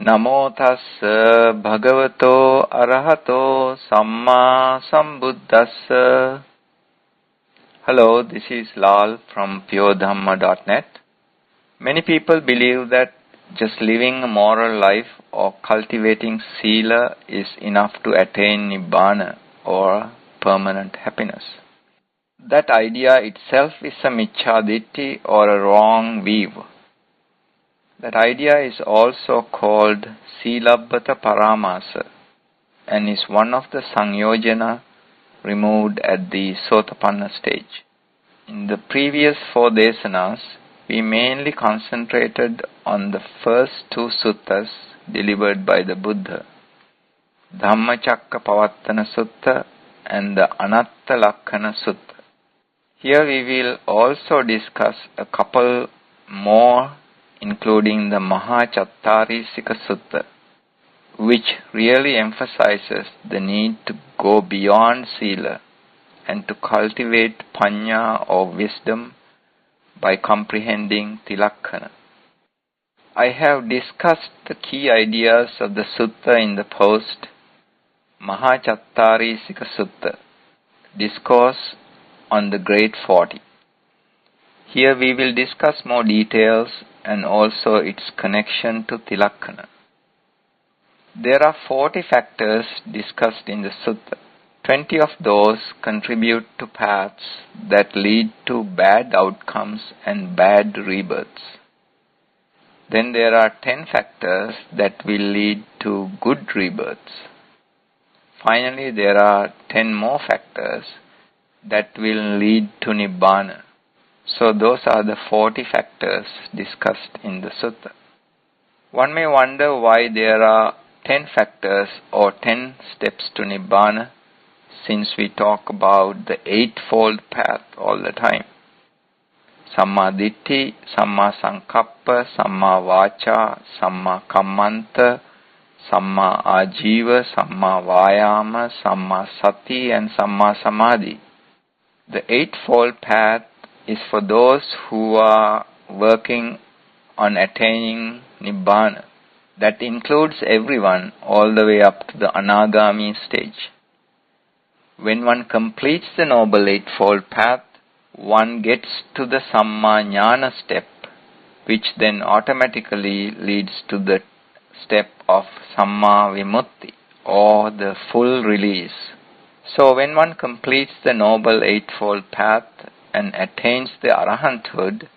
Namo tassa bhagavato arahato samma sambuddhassa. Hello, this is Lal from puredhamma.net. Many people believe that just living a moral life or cultivating sila is enough to attain nibbana or permanent happiness. That idea itself is a micchaditthi or a wrong view. That idea is also called Silabbata Paramasa and is one of the Sangyojana removed at the Sotapanna stage. In the previous 4 desanas, we mainly concentrated on the first 2 suttas delivered by the Buddha, Dhammacakkappavattana Sutta and the Anatta Lakkhana Sutta. Here we will also discuss a couple more, including the Mahachattārisika Sutta, which really emphasizes the need to go beyond sila and to cultivate panya or wisdom by comprehending tilakkana. I have discussed the key ideas of the sutta in the post Mahachattārisika Sutta, Discourse on the Great 40. Here we will discuss more details and also its connection to tilakkana. There are 40 factors discussed in the sutta. 20 of those contribute to paths that lead to bad outcomes and bad rebirths. Then there are 10 factors that will lead to good rebirths. Finally, there are 10 more factors that will lead to nibbana. So those are the 40 factors discussed in the sutta. One may wonder why there are 10 factors or 10 steps to nibbana, since we talk about the eightfold path all the time. Samma ditti, samma sankappa, samma vacha, samma kammanta, samma ajiva, samma vayama, samma sati and samma samadhi. The eightfold path is for those who are working on attaining nibbana. That includes everyone all the way up to the anagami stage. When one completes the Noble Eightfold Path, one gets to the Samma Jnana step, which then automatically leads to the step of Samma Vimutti, or the full release. So when one completes the Noble Eightfold Path and attains the arahanthood,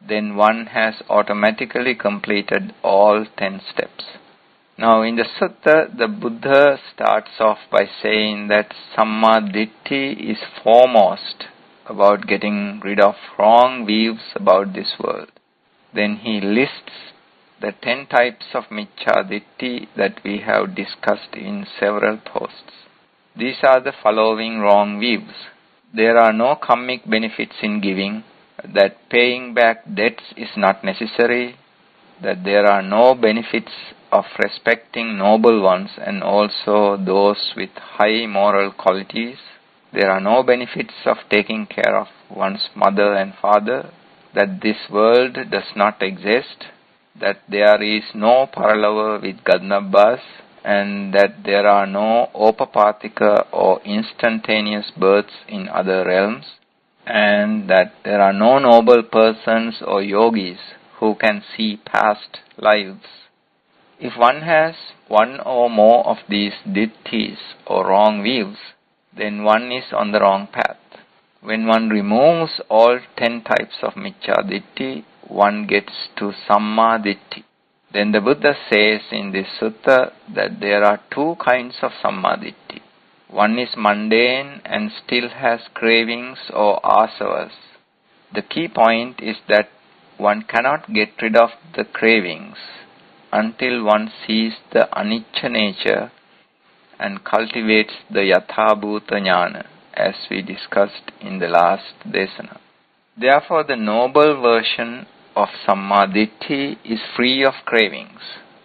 then one has automatically completed all 10 steps. Now in the sutta, the Buddha starts off by saying that Samma Ditti is foremost about getting rid of wrong views about this world. Then he lists the 10 types of Micchaditti that we have discussed in several posts. These are the following wrong views. There are no karmic benefits in giving, that paying back debts is not necessary, that there are no benefits of respecting noble ones and also those with high moral qualities, there are no benefits of taking care of one's mother and father, that this world does not exist, that there is no paralava with Gadnabbas, and that there are no Opapatika or instantaneous births in other realms, and that there are no noble persons or yogis who can see past lives. If one has one or more of these ditthis or wrong views, then one is on the wrong path. When one removes all 10 types of micchaditti, one gets to samma ditti. Then the Buddha says in this sutta that there are 2 kinds of sammaditthi. One is mundane and still has cravings or asavas. The key point is that one cannot get rid of the cravings until one sees the anicca nature and cultivates the yathabhuta jnana, as we discussed in the last desana. Therefore, the noble version of sammaditthi is free of cravings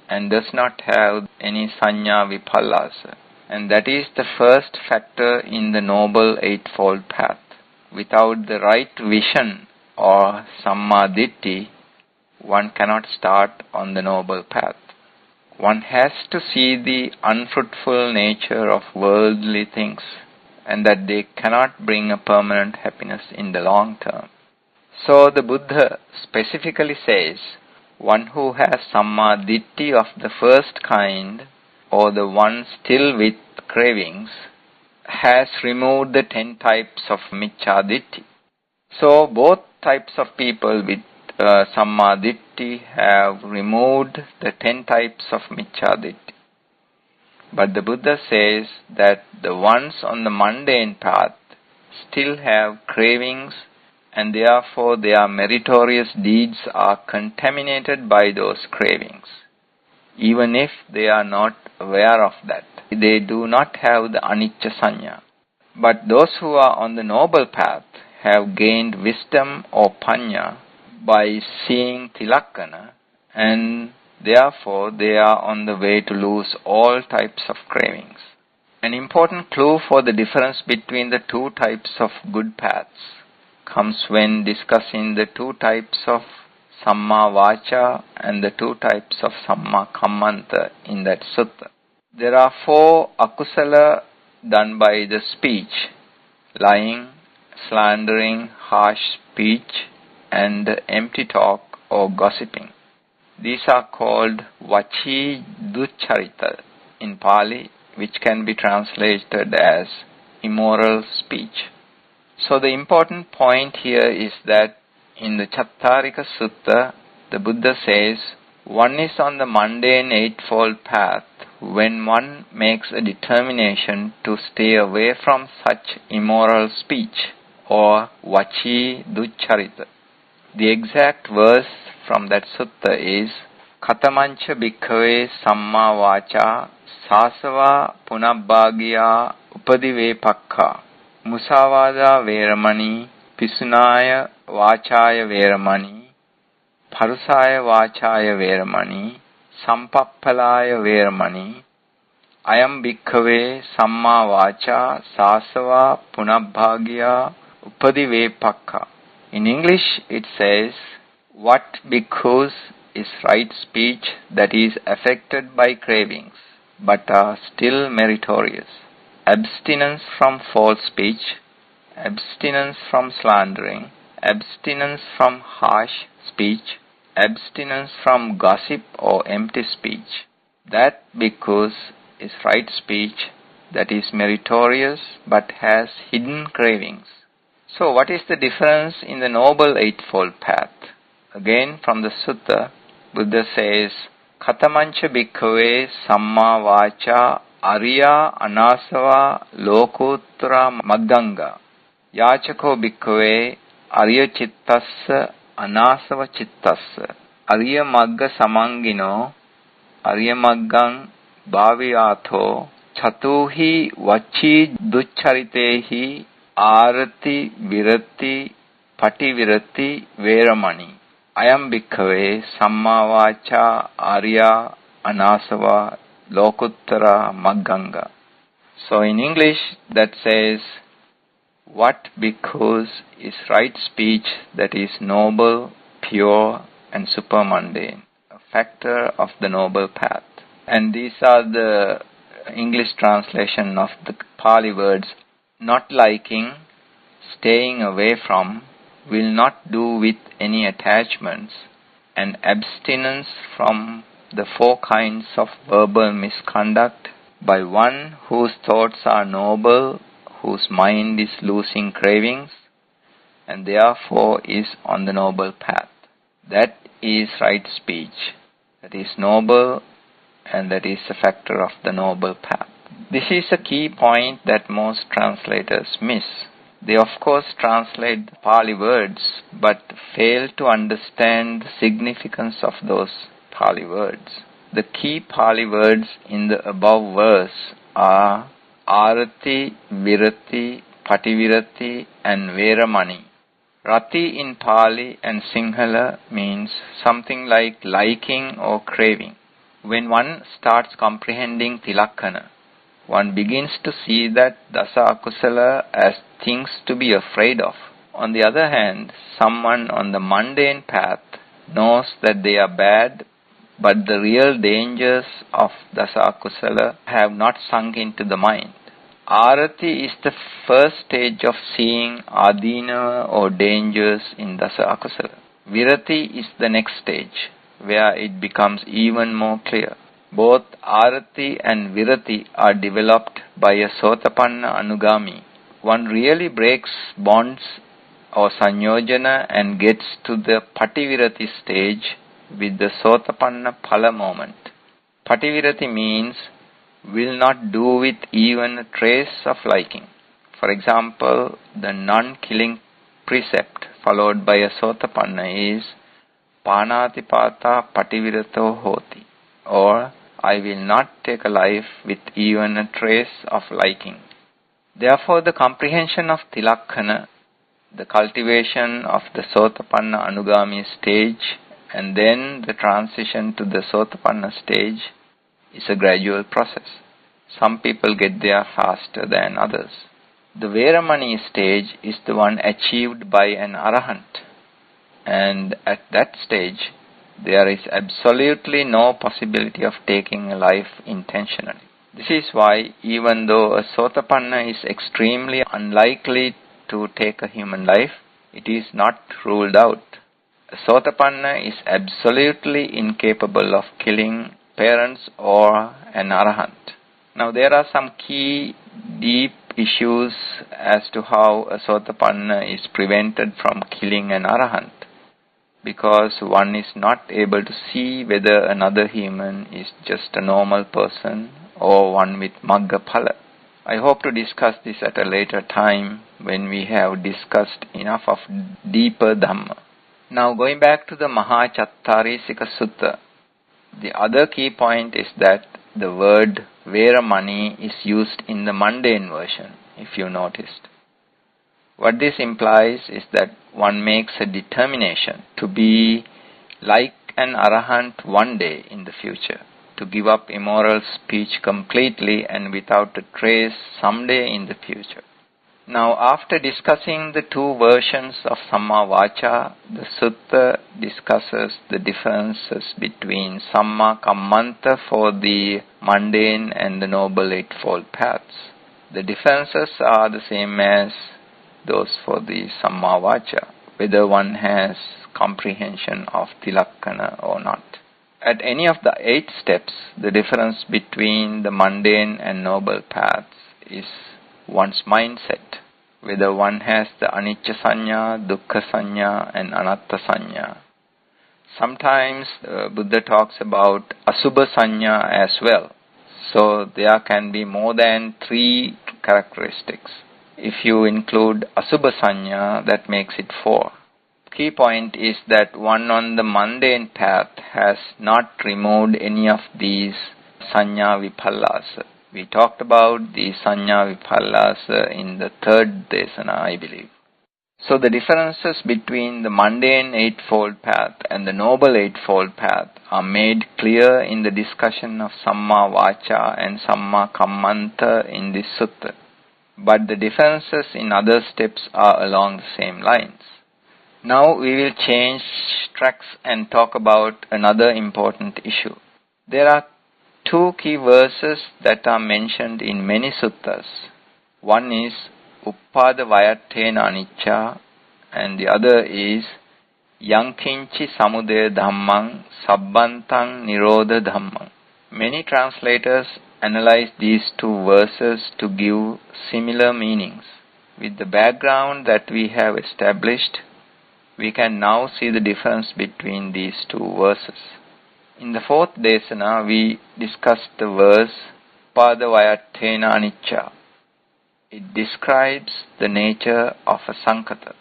and does not have any sanya vipallasa. And that is the first factor in the Noble Eightfold Path. Without the right vision or sammaditthi, one cannot start on the noble path. one has to see the unfruitful nature of worldly things and that they cannot bring a permanent happiness in the long term. So the Buddha specifically says, one who has Samma Ditti of the first kind, or the one still with cravings, has removed the 10 types of Miccha Ditti. So both types of people with Samma Ditti have removed the 10 types of Miccha Ditti. But the Buddha says that the ones on the mundane path still have cravings, and therefore their meritorious deeds are contaminated by those cravings. Even if they are not aware of that, they do not have the anicca sanya. But those who are on the noble path have gained wisdom or panya by seeing tilakkana, and therefore they are on the way to lose all types of cravings. An important clue for the difference between the two types of good paths comes when discussing the two types of Samma Vacha and the two types of Samma Kammanta in that sutta. There are 4 akusala done by the speech: lying, slandering, harsh speech, and empty talk or gossiping. These are called Vachi Duccharita in Pali, which can be translated as immoral speech. So the important point here is that in the Chattarika Sutta, the Buddha says, one is on the mundane eightfold path when one makes a determination to stay away from such immoral speech, or Vachi Duccharita. The exact verse from that sutta is, Katamancha bhikkhave samma vacha sāsava punabbhāgya upadivepakkhā musavādā veramani pisunāya vāchāya veramani parusāya vāchāya veramani sampappalāya veramani ayam bhikkhave samma vacha sāsava punabbhāgya upadivepakkhā. In English it says, what bhikkhus is right speech that is affected by cravings but are still meritorious: abstinence from false speech, abstinence from slandering, abstinence from harsh speech, abstinence from gossip or empty speech. That bhikkhus is right speech that is meritorious but has hidden cravings. So what is the difference in the Noble Eightfold Path? Again from the Sutta, Buddha says, Katamancha bhikkhave samma vacha arya anasava lokuttara magganga yachako bhikkhave arya chittassa anasava chittassa arya magga samangino arya maggang bhaviyatho chatuhi vachi duccharitehi Arati virati pativirati veramani ayam bhikkhave samma vacha arya anasava lokuttara magganga. So in English that says, what bhikkhus is right speech that is noble, pure and supermundane, a factor of the noble path. And these are the English translation of the Pali words: not liking, staying away from, will not do with any attachments, and abstinence from the 4 kinds of verbal misconduct by one whose thoughts are noble, whose mind is losing cravings, and therefore is on the noble path. That is right speech, that is noble, and that is a factor of the noble path. This is a key point that most translators miss. They of course translate the Pali words but fail to understand the significance of those Pali words. The key Pali words in the above verse are Arati, Virati, Pativirati and Veramani. Rati in Pali and Sinhala means something like liking or craving. When one starts comprehending Tilakkana, one begins to see that Dasa Akusala as things to be afraid of. On the other hand, someone on the mundane path knows that they are bad but the real dangers of Dasa Akusala have not sunk into the mind. Arati is the first stage of seeing Adina or dangers in Dasa Akusala. Virati is the next stage, where it becomes even more clear. Both Arati and Virati are developed by a Sotapanna Anugami. One really breaks bonds or Sanyojana and gets to the Pativirati stage with the Sotapanna Phala moment. Pativirati means will not do with even a trace of liking. For example, the non-killing precept followed by a Sotapanna is Panatipata Pativirato Hoti, or I will not take a life with even a trace of liking. Therefore, the comprehension of Tilakkana, the cultivation of the Sotapanna Anugami stage, and then the transition to the Sotapanna stage is a gradual process. Some people get there faster than others. The Veramani stage is the one achieved by an Arahant, and at that stage there is absolutely no possibility of taking a life intentionally. This is why even though a Sotapanna is extremely unlikely to take a human life, it is not ruled out. A Sotapanna is absolutely incapable of killing parents or an Arahant. Now there are some key deep issues as to how a Sotapanna is prevented from killing an Arahant, because one is not able to see whether another human is just a normal person or one with Magga Phala. I hope to discuss this at a later time when we have discussed enough of deeper Dhamma. Now going back to the Mahachattarisika Sutta, the other key point is that the word Veramani is used in the mundane version, if you noticed. What this implies is that one makes a determination to be like an Arahant one day in the future, to give up immoral speech completely and without a trace someday in the future. Now, after discussing the two versions of Samma Vacha, the Sutta discusses the differences between Samma Kammanta for the mundane and the Noble Eightfold Paths. The differences are the same as those for the Samma Vacha, whether one has comprehension of Tilakkana or not. At any of the 8 steps, the difference between the mundane and noble paths is one's mindset, whether one has the Anicca Sanya, Dukkha Sanya and Anatta Sanya. Sometimes Buddha talks about Asubha Sanya as well. So there can be more than 3 characteristics. If you include Asubha Sanya, that makes it 4. Key point is that one on the mundane path has not removed any of these Sanya Vipallasa. We talked about the Sanya Vipallasa in the 3rd Desana, I believe. So the differences between the mundane Eightfold Path and the Noble Eightfold Path are made clear in the discussion of Samma Vacha and Samma Kammanta in this sutta. But the differences in other steps are along the same lines. Now we will change tracks and talk about another important issue. There are 2 key verses that are mentioned in many suttas. One is Uppada Vayattena Anicca and the other is Yankinchi Samudaya Dhammang Sabbantang Nirodha Dhammang. Many translators analyze these 2 verses to give similar meanings. With the background that we have established, we can now see the difference between these 2 verses. In the 4th Desana, we discussed the verse Pada Vayattena Anicca. It describes the nature of a Sankata.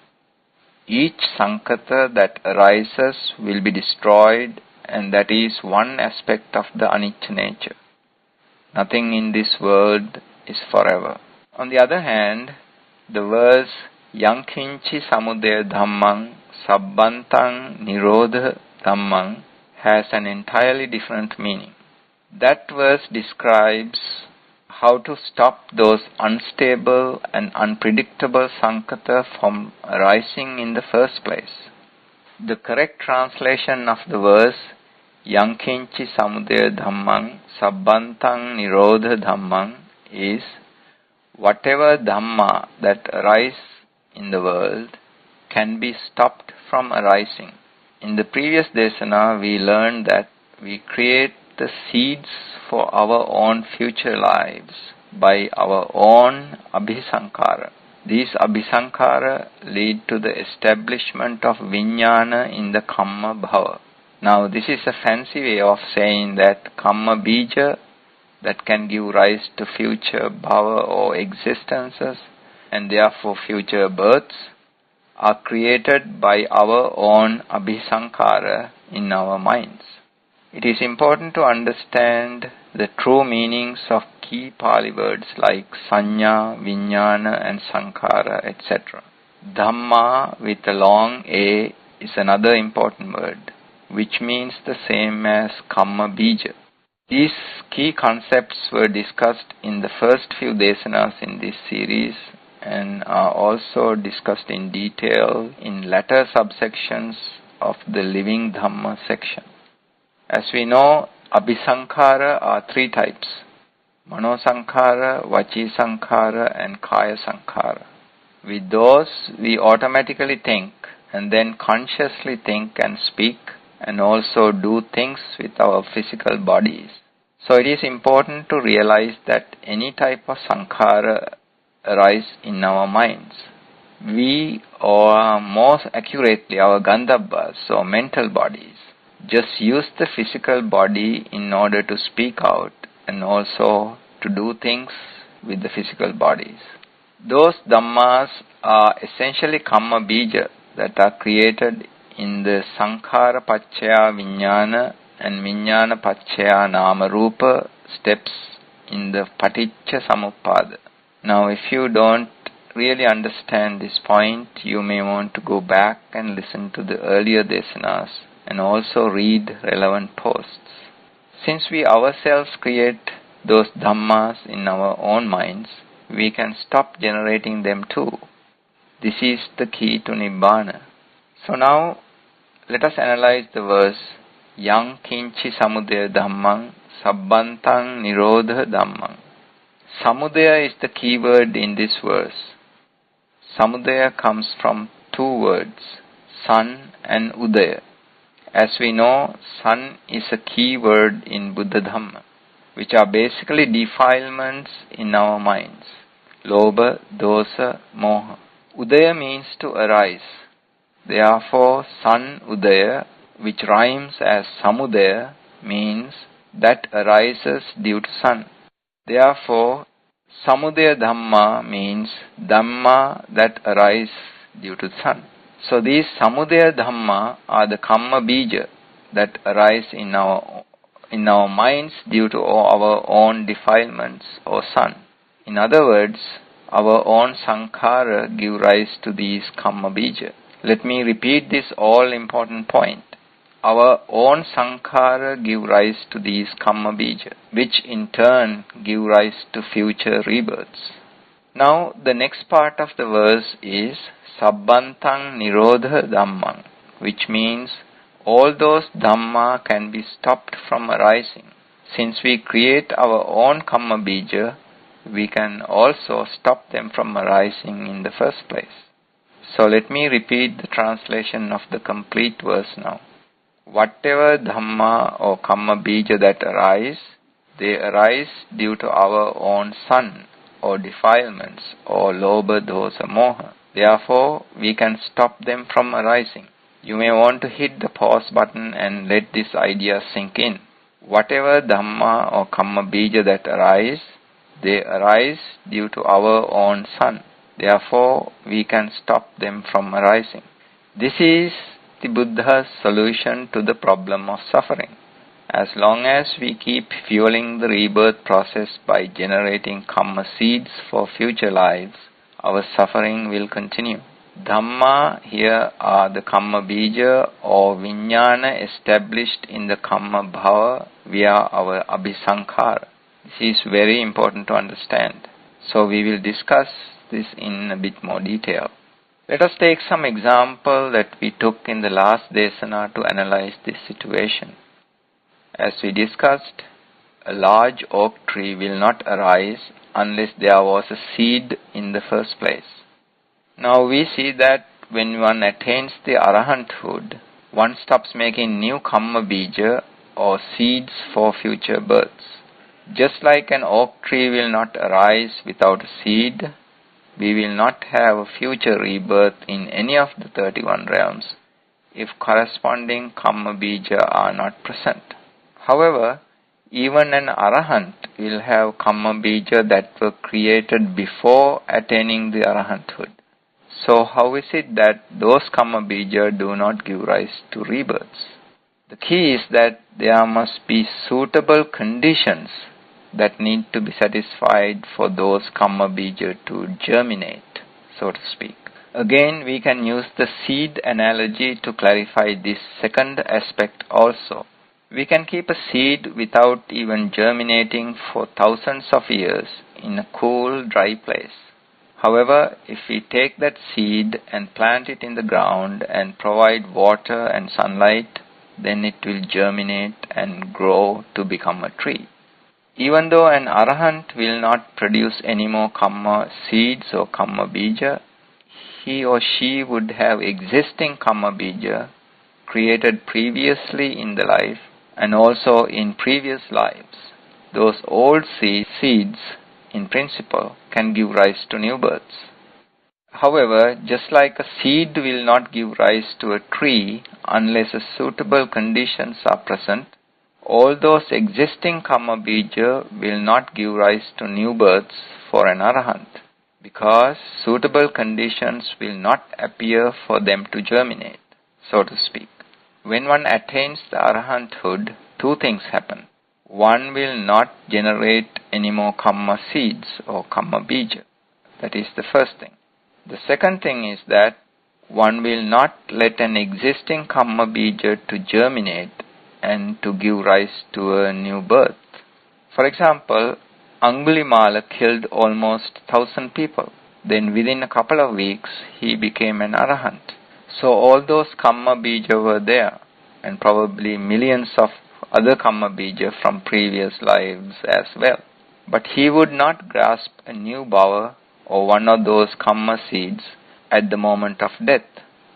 Each Sankata that arises will be destroyed, and that is one aspect of the Anicca nature. Nothing in this world is forever. On the other hand, the verse Yankinchi Samudaya Dhammang Sabbantang Nirodha Dhammang has an entirely different meaning. That verse describes how to stop those unstable and unpredictable Sankata from arising in the first place. The correct translation of the verse Yankinchi samudaya dhammang sabbantang nirodha dhammang is whatever dhamma that arises in the world can be stopped from arising. In the previous desana, we learned that we create the seeds for our own future lives by our own abhisankara. These abhisankara lead to the establishment of vijnana in the kamma bhava. Now this is a fancy way of saying that kamma bija that can give rise to future bhava or existences and therefore future births are created by our own abhisankara in our minds. It is important to understand the true meanings of key Pali words like sanya, vijnana and sankhara, etc. Dhamma with a long A is another important word, which means the same as kamma bija. These key concepts were discussed in the first few desanas in this series and are also discussed in detail in latter subsections of the Living Dhamma section. As we know, abhisankhara are three types: manosankhara, vachi sankhara and kaya sankhara. With those, we automatically think and then consciously think and speak and also do things with our physical bodies. So it is important to realize that any type of sankhara arise in our minds. We, or more accurately our gandhabhas or mental bodies, just use the physical body in order to speak out and also to do things with the physical bodies. Those dhammas are essentially kamma bija that are created in the sankhara paccaya vijnana and vijnana paccaya nama rupa steps in the paticca samuppada. Now if you don't really understand this point, you may want to go back and listen to the earlier desanas and also read relevant posts. Since we ourselves create those dhammas in our own minds, we can stop generating them too. This is the key to Nibbana. So now let us analyze the verse Yang kinchi samudaya dhammang sabbantang nirodha dhammang. Samudaya is the key word in this verse. Samudaya comes from two words, sun and udaya. As we know, sun is a key word in Buddha Dhamma, which are basically defilements in our minds. Lobha, dosa, moha. Udaya means to arise. Therefore, sun udaya, which rhymes as samudaya, means that arises due to sun. Therefore, samudaya dhamma means dhamma that arise due to sun. So these samudaya dhamma are the kamma bija that arise in our minds due to our own defilements or sun. In other words, our own sankhara give rise to these kamma bija. Let me repeat this all important point. Our own sankhara give rise to these kamma bija, which in turn give rise to future rebirths. Now the next part of the verse is sabbantang nirodha dhammang, which means all those dhamma can be stopped from arising. Since we create our own kamma bija, we can also stop them from arising in the first place. So let me repeat the translation of the complete verse now. Whatever dhamma or kamma bija that arise, they arise due to our own sun or defilements or lobha, dosa, moha. Therefore, we can stop them from arising. You may want to hit the pause button and let this idea sink in. Whatever dhamma or kamma bija that arise, they arise due to our own sun. Therefore, we can stop them from arising. This is the Buddha's solution to the problem of suffering. As long as we keep fueling the rebirth process by generating kamma seeds for future lives, our suffering will continue. Dhamma here are the kamma bija or vijnana established in the kamma bhava via our abhisankhara. This is very important to understand. So we will discuss this in a bit more detail. Let us take some example that we took in the last desana to analyze this situation. As we discussed, a large oak tree will not arise unless there was a seed in the first place. Now we see that when one attains the arahanthood, one stops making new kamma bija or seeds for future births. Just like an oak tree will not arise without a seed, we will not have a future rebirth in any of the 31 realms if corresponding kamma bija are not present. However, even an arahant will have kamma bija that were created before attaining the arahanthood. So how is it that those kamma bija do not give rise to rebirths? The key is that there must be suitable conditions that need to be satisfied for those kamma bija to germinate, so to speak. Again, we can use the seed analogy to clarify this second aspect also. We can keep a seed without even germinating for thousands of years in a cool, dry place. However, if we take that seed and plant it in the ground and provide water and sunlight, then it will germinate and grow to become a tree. Even though an arahant will not produce any more kamma seeds or kamma bija, he or she would have existing kamma bija created previously in the life and also in previous lives. Those old seeds, in principle, can give rise to new births. However, just like a seed will not give rise to a tree unless suitable conditions are present, all those existing kamma bija will not give rise to new births for an arahant, because suitable conditions will not appear for them to germinate, so to speak. When one attains the arahanthood, two things happen. One will not generate any more kamma seeds or kamma bija. That is the first thing. The second thing is that one will not let an existing kamma bija to germinate and to give rise to a new birth. For example, Angulimala killed almost 1,000 people. Then within a couple of weeks, he became an arahant. So all those kamma bija were there, and probably millions of other kamma bija from previous lives as well. But he would not grasp a new bhava or one of those kamma seeds at the moment of death.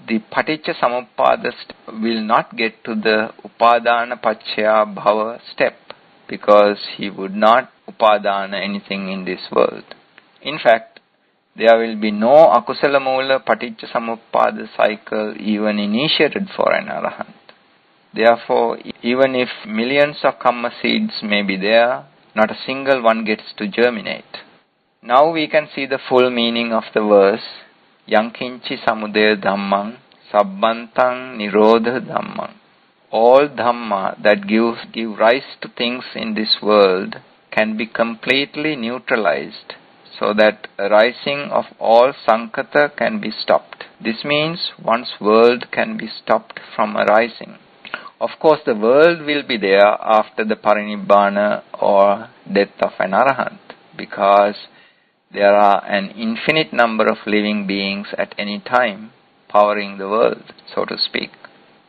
The paticca samuppada will not get to the upadana paccaya bhava step, because he would not upadana anything in this world. In fact, there will be no akusala mula paticca samuppada cycle even initiated for an arahant. Therefore, even if millions of kamma seeds may be there, not a single one gets to germinate. Now we can see the full meaning of the verse, Yankinchi samudaya dhammang sabbantang nirodha dhammang. All dhamma that give rise to things in this world can be completely neutralized, so that arising of all sankata can be stopped. This means one's world can be stopped from arising. Of course, the world will be there after the parinibbana or death of an arahant, because there are an infinite number of living beings at any time powering the world, so to speak.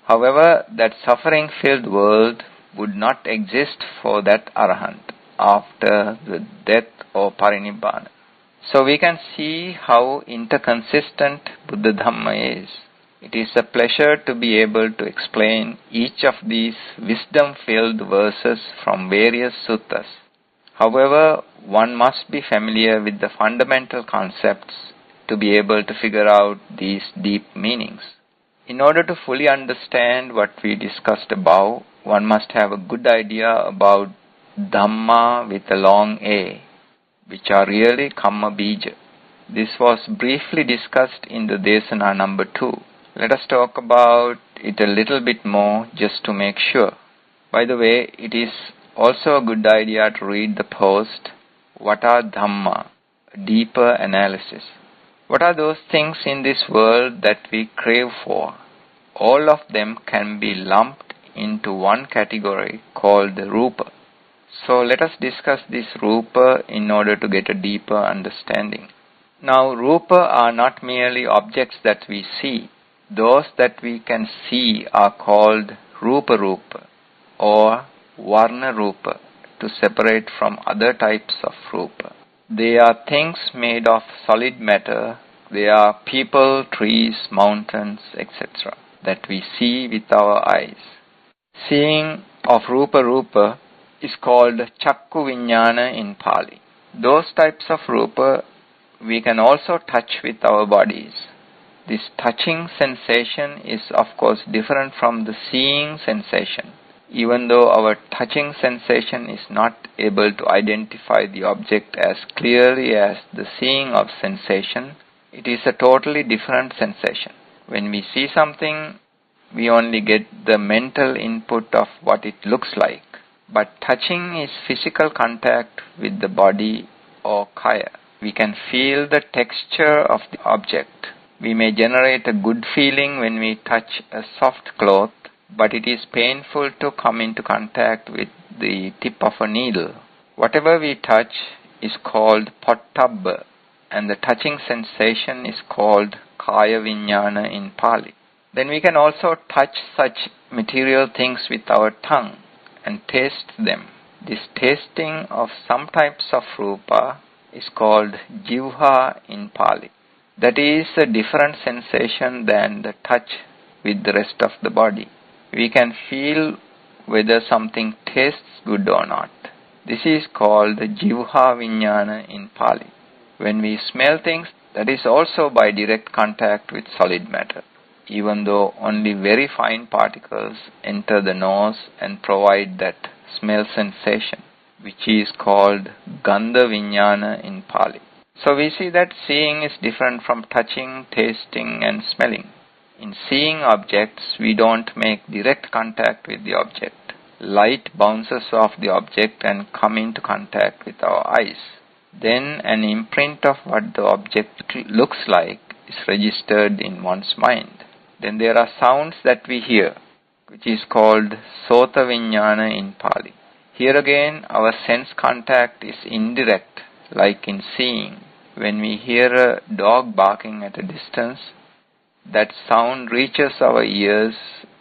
However, that suffering-filled world would not exist for that arahant after the death or parinibbana. So we can see how interconsistent Buddha Dhamma is. It is a pleasure to be able to explain each of these wisdom-filled verses from various suttas. However, one must be familiar with the fundamental concepts to be able to figure out these deep meanings. In order to fully understand what we discussed above, one must have a good idea about Dhamma with a long A, which are really Kamma Bija. This was briefly discussed in the Desana number 2. Let us talk about it a little bit more just to make sure. By the way, it is also a good idea to read the post, What are Dhamma? A deeper analysis. What are those things in this world that we crave for? All of them can be lumped into one category called the Rupa. So let us discuss this Rupa in order to get a deeper understanding. Now, Rupa are not merely objects that we see. Those that we can see are called Rupa Rupa, or Varna Rupa, to separate from other types of Rupa. They are things made of solid matter. They are people, trees, mountains, etc. that we see with our eyes. Seeing of Rupa is called Chakku Vijnana in Pali. Those types of Rupa we can also touch with our bodies. This touching sensation is of course different from the seeing sensation. Even though our touching sensation is not able to identify the object as clearly as the seeing of sensation, it is a totally different sensation. When we see something, we only get the mental input of what it looks like. But touching is physical contact with the body or kaya. We can feel the texture of the object. We may generate a good feeling when we touch a soft cloth, but it is painful to come into contact with the tip of a needle. Whatever we touch is called pottabba, and the touching sensation is called kaya vijnana in Pali. Then we can also touch such material things with our tongue and taste them. This tasting of some types of rupa is called jivha in Pali. That is a different sensation than the touch with the rest of the body. We can feel whether something tastes good or not. This is called jivha vijnana in Pali. When we smell things, that is also by direct contact with solid matter, even though only very fine particles enter the nose and provide that smell sensation, which is called gandha vijnana in Pali. So we see that seeing is different from touching, tasting and smelling. In seeing objects, we don't make direct contact with the object. Light bounces off the object and come into contact with our eyes. Then an imprint of what the object looks like is registered in one's mind. Then there are sounds that we hear, which is called sota vijnana in Pali. Here again, our sense contact is indirect, like in seeing. When we hear a dog barking at a distance, that sound reaches our ears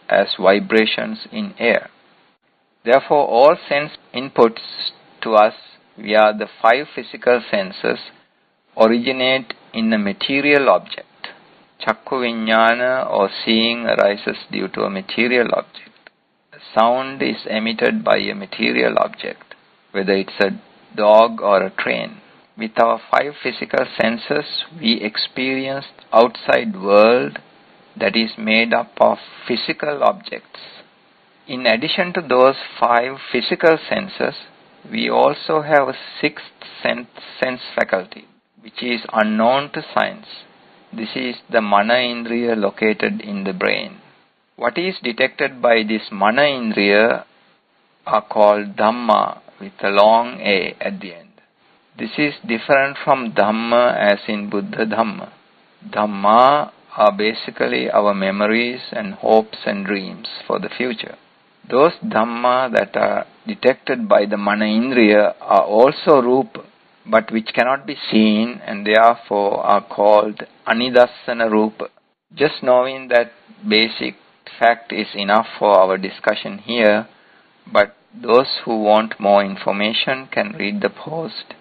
as vibrations in air. Therefore, all sense inputs to us via the 5 physical senses originate in a material object. Chakku vijnana or seeing arises due to a material object. Sound is emitted by a material object, whether it's a dog or a train. With our 5 physical senses, we experience the outside world that is made up of physical objects. In addition to those 5 physical senses, we also have a 6th sense faculty, which is unknown to science. This is the mana indriya located in the brain. What is detected by this mana indriya are called dhamma with a long A at the end. This is different from dhamma as in Buddha Dhamma. Dhamma are basically our memories and hopes and dreams for the future. Those dhamma that are detected by the mana indriya are also rupa, but which cannot be seen and therefore are called anidassana rupa. Just knowing that basic fact is enough for our discussion here, but those who want more information can read the post.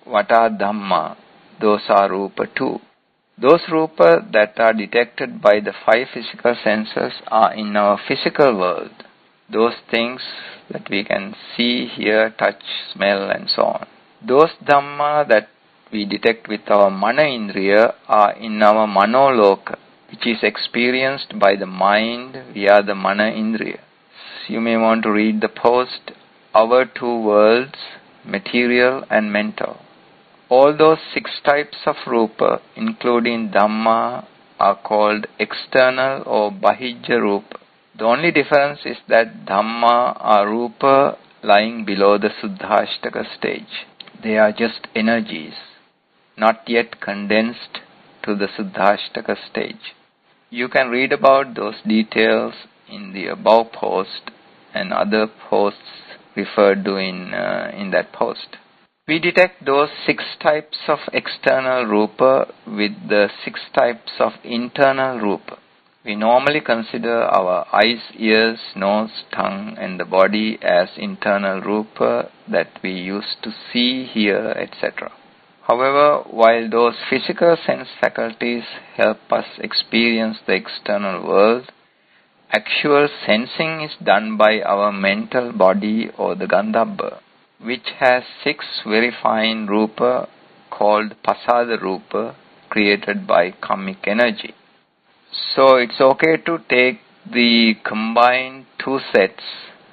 What are dhamma? Those are rupa too. Those rupa that are detected by the 5 physical senses are in our physical world. Those things that we can see, hear, touch, smell and so on. Those dhamma that we detect with our mana indriya are in our manoloka, which is experienced by the mind via the mana indriya. You may want to read the post, Our Two Worlds, Material and Mental. All those 6 types of rupa, including dhamma, are called external or bahijja rupa. The only difference is that dhamma are rupa lying below the Suddhashtaka stage. They are just energies, not yet condensed to the Suddhashtaka stage. You can read about those details in the above post and other posts referred to in that post. We detect those 6 types of external rupa with the 6 types of internal rupa. We normally consider our eyes, ears, nose, tongue and the body as internal rupa that we used to see, hear, etc. However, while those physical sense faculties help us experience the external world, actual sensing is done by our mental body or the Gandhabba, which has 6 very fine rupa called Pasada Rupa created by karmic energy. So it's okay to take the combined 2 sets,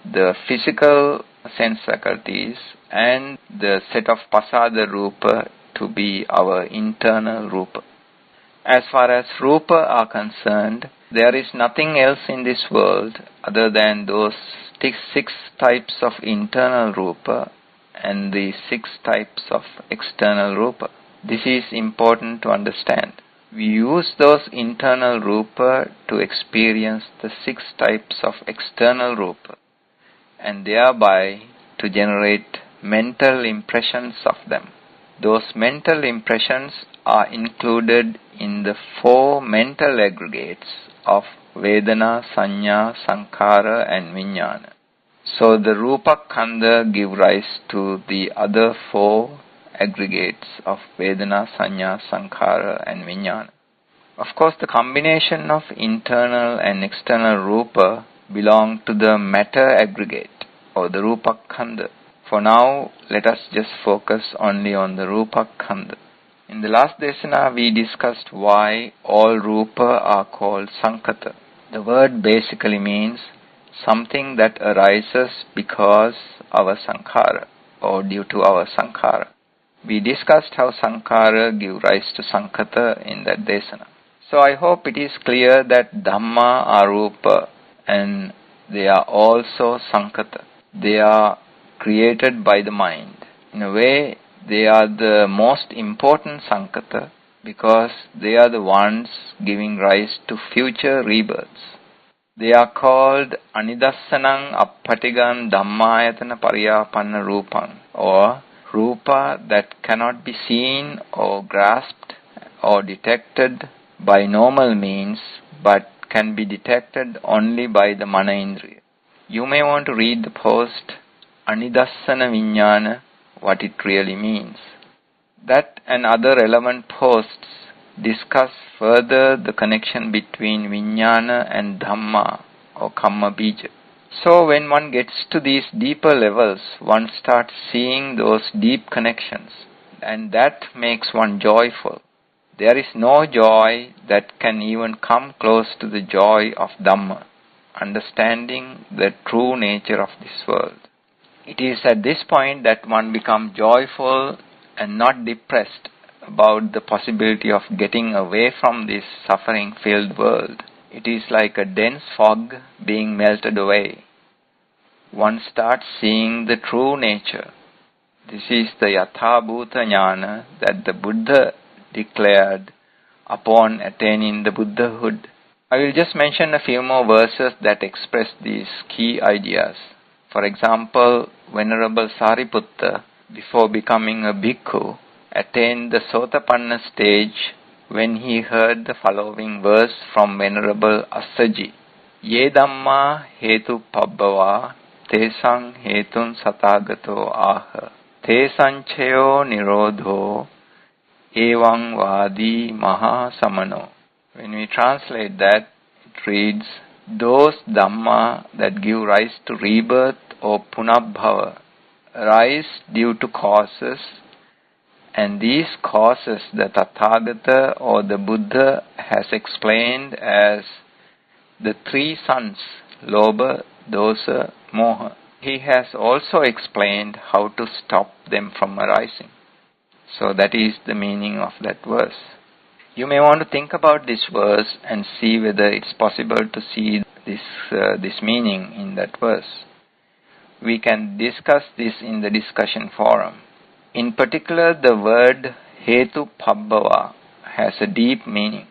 the physical sense faculties and the set of Pasada Rupa to be our internal Rupa. As far as Rupa are concerned, there is nothing else in this world other than those 6 types of internal Rupa and the 6 types of external Rupa. This is important to understand. We use those internal Rupa to experience the 6 types of external Rupa and thereby to generate mental impressions of them. Those mental impressions are included in the 4 mental aggregates of Vedana, Sanya, Sankhara and Vijnana. So the Rupa Khandha give rise to the other 4 aggregates of Vedana, Sanya, Sankhara and Vijnana. Of course, the combination of internal and external Rupa belong to the matter aggregate or the Rupa Khandha. For now, let us just focus only on the Rupa Khandha. In the last desana, we discussed why all Rupa are called Sankhata. The word basically means something that arises because our Sankhara or due to our Sankhara. We discussed how Sankhara give rise to Sankhata in that desana. So I hope it is clear that Dhamma are Rupa and they are also Sankhata. They are created by the mind. In a way, they are the most important Sankhata because they are the ones giving rise to future rebirths. They are called Anidassanang Appatigan Dhammayatana Pariyapanna Rupang, or Rupa that cannot be seen or grasped or detected by normal means but can be detected only by the Mana Indriya. You may want to read the post Anidassana Vijnana, what it really means. That and other relevant posts discuss further the connection between Vijnana and Dhamma or Kamma Bija. So when one gets to these deeper levels, one starts seeing those deep connections, and that makes one joyful. There is no joy that can even come close to the joy of Dhamma, understanding the true nature of this world. It is at this point that one becomes joyful and not depressed about the possibility of getting away from this suffering-filled world. It is like a dense fog being melted away. One starts seeing the true nature. This is the Yatha Bhuta Jnana that the Buddha declared upon attaining the Buddhahood. I will just mention a few more verses that express these key ideas. For example, Venerable Sariputta, before becoming a bhikkhu, attained the Sotapanna stage when he heard the following verse from Venerable Assaji. Ye Dhamma hetu pabbava tesang hetun satagato aha tesanchayo nirodho evang vadi maha samano. When we translate that, it reads, those Dhamma that give rise to rebirth or punabhava arise due to causes, and these causes the Tathagata or the Buddha has explained as the 3 sons, Lobha, Dosa, Moha. He has also explained how to stop them from arising. So that is the meaning of that verse. You may want to think about this verse and see whether it's possible to see this meaning in that verse. We can discuss this in the discussion forum. In particular, the word Hetu Pabbava has a deep meaning.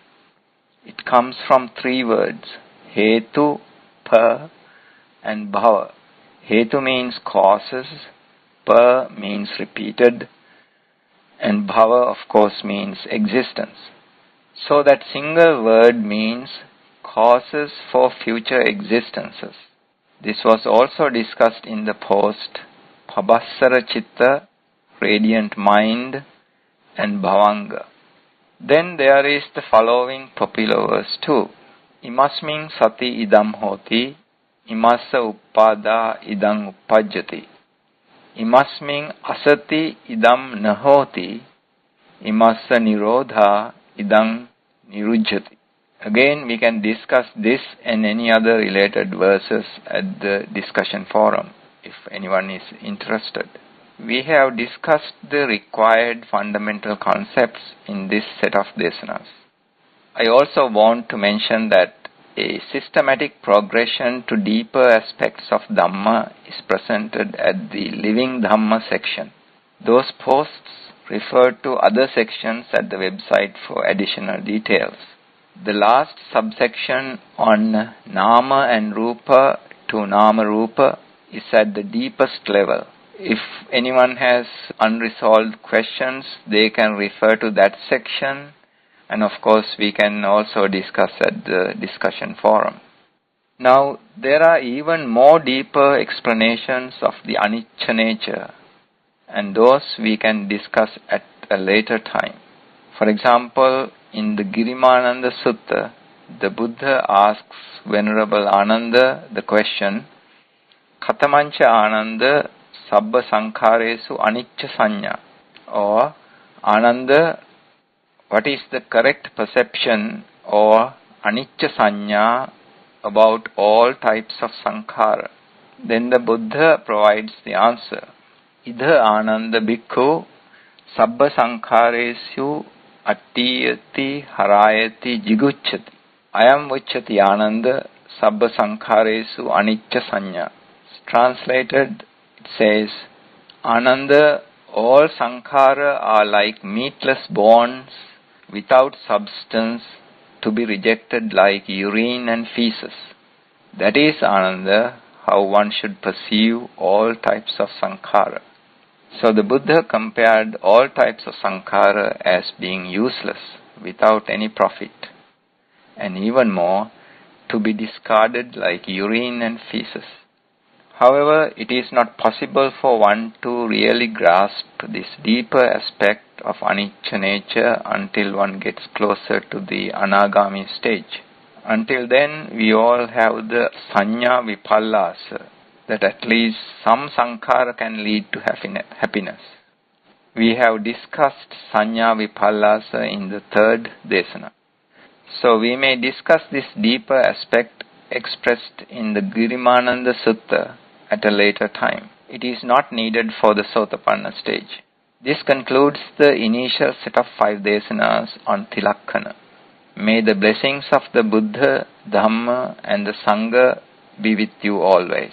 It comes from 3 words, Hetu, Pa, and Bhava. Hetu means causes, Pa means repeated, and Bhava, of course, means existence. So that single word means causes for future existences. This was also discussed in the post Pabhassara Chitta, radiant mind, and Bhavanga. Then there is the following popular verse too. Imasmin sati idam hoti, imassa uppada idam uppajjati. Imasmin asati idam nahoti, imassa nirodha idam nirujjati. Again, we can discuss this and any other related verses at the discussion forum if anyone is interested. We have discussed the required fundamental concepts in this set of desanas. I also want to mention that a systematic progression to deeper aspects of Dhamma is presented at the Living Dhamma section. Those posts refer to other sections at the website for additional details. The last subsection on Nama and Rupa to Nama Rupa is at the deepest level. If anyone has unresolved questions, they can refer to that section, and of course we can also discuss at the discussion forum. Now, there are even more deeper explanations of the anicca nature, and those we can discuss at a later time. For example, in the Girimananda Sutta, the Buddha asks Venerable Ananda the question, Katamancha Ananda Sabba Sankharesu Anicca Sanya, or Ananda, what is the correct perception or Anicca Sanya about all types of Sankhara? Then the Buddha provides the answer. Idha Ananda Bhikkhu Sabba Sankharesu Attiyati Harayati Jigucchati. Ayam Vucchati Ananda Sabba Sankharesu Anicca Sanya. Translated, it says, Ananda, all sankhara are like meatless bones without substance to be rejected like urine and feces. That is, Ananda, how one should perceive all types of sankhara. So the Buddha compared all types of sankhara as being useless, without any profit, and even more, to be discarded like urine and feces. However, it is not possible for one to really grasp this deeper aspect of anicca nature until one gets closer to the anagami stage. Until then, we all have the sanya vipallasa, that at least some sankhara can lead to happiness. We have discussed sanya vipallasa in the third desana. So we may discuss this deeper aspect expressed in the Girimananda Sutta at a later time. It is not needed for the Sotapanna stage. This concludes the initial set of 5 desanas on Tilakkana. May the blessings of the Buddha, Dhamma and the Sangha be with you always.